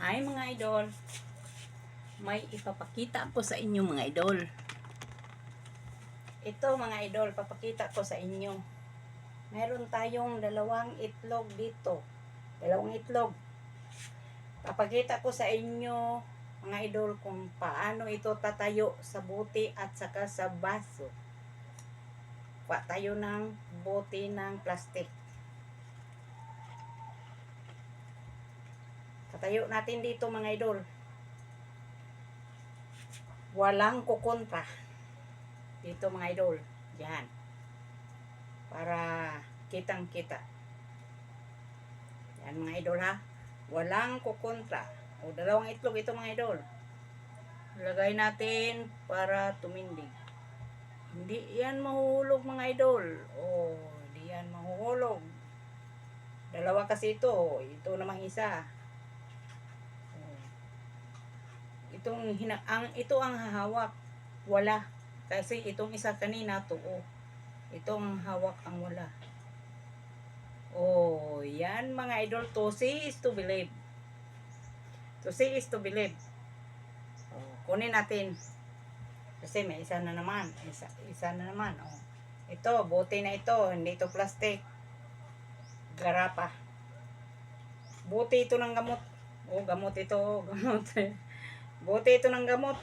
Hi mga idol, may ipapakita ko sa inyo mga idol. Ito mga idol, papakita ko sa inyo. Meron tayong dalawang itlog dito. Dalawang itlog. Papakita ko sa inyo mga idol kung paano ito tatayo sa bote at saka sa baso. Tayo ng bote ng plastic. Tatayo natin dito mga idol. Walang kukontra. Dito mga idol. Yan. Para kitang kita. Yan mga idol ha. Walang kukontra. O dalawang itlog ito mga idol. Lagay natin para tumindig. Hindi yan mahuhulog mga idol. O hindi yan mahuhulog. Dalawa kasi ito. Ito namang isa. Ito ang hahawak. Wala. Kasi itong isa kanina tuo. Itong hawak ang wala. Oh, yan mga idol. To see is to believe. To see is to believe. Oh, kunin natin. Kasi may isa na naman. Isa na naman. Oh. Ito, bote na ito. Hindi ito plastic. Garapa. Bote ito ng gamot. Oh, gamot ito. Gamot. Bote ito ng gamot.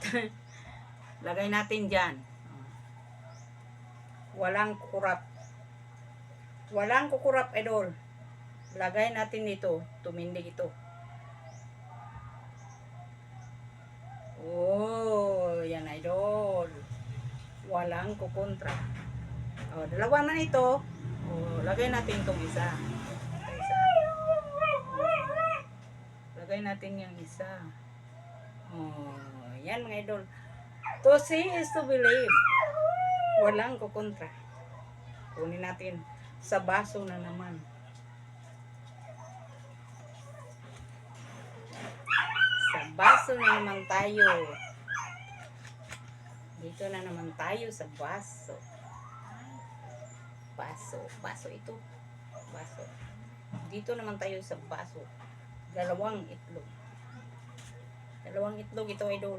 Lagay natin dyan. Walang kukurap. Walang kukurap, idol. Lagay natin dito. Tumindig ito. Oh, yan idol. Walang kukontra. Oh, dalawa na ito. Oh, lagay natin itong isa. Lagay natin yung isa. Oh, yan mga idol. To see is to believe. Walang kukontra. Kunin natin sa baso na naman. Sa baso na naman tayo. Dito na naman tayo sa baso. Baso ito. Baso. Dito naman tayo sa baso. Dalawang itlog. Dalawang itlog ito idol.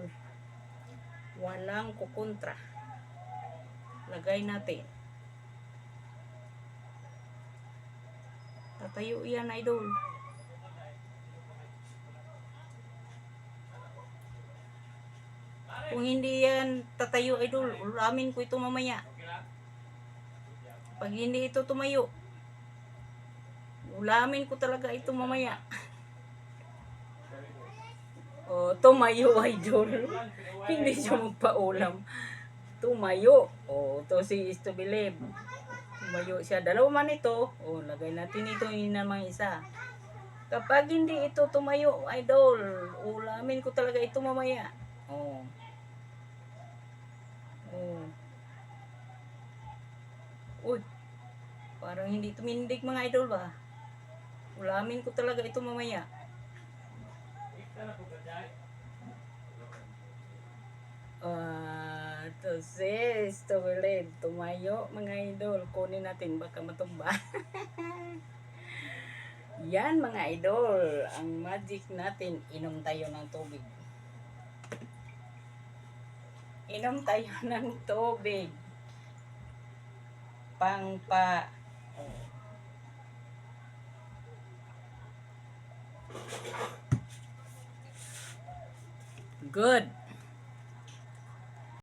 Walang kukontra. Lagay natin. Tatayo yan idol. Kung hindi yan tatayo idol, ulamin ko ito mamaya. Pag hindi ito tumayo, ulamin ko talaga ito mamaya. Oh, tumayo idol. Hindi siya magpaulam. Tumayo. Oh, to see is to believe. Tumayo siya. Dalawa man ito. Oh, lagay natin ito namang isa. Kapag hindi ito tumayo, idol, ulamin ko talaga ito mamaya. Oh. Oh. Uy. Parang hindi tumindig mga idol ba? Ulamin ko talaga ito mamaya. To see is to believe. Tumayo mga idol. Kunin natin baka matumba. Yan mga idol. Ang magic natin. Inom tayo ng tubig. Inom tayo ng tubig. Pangpa. Good.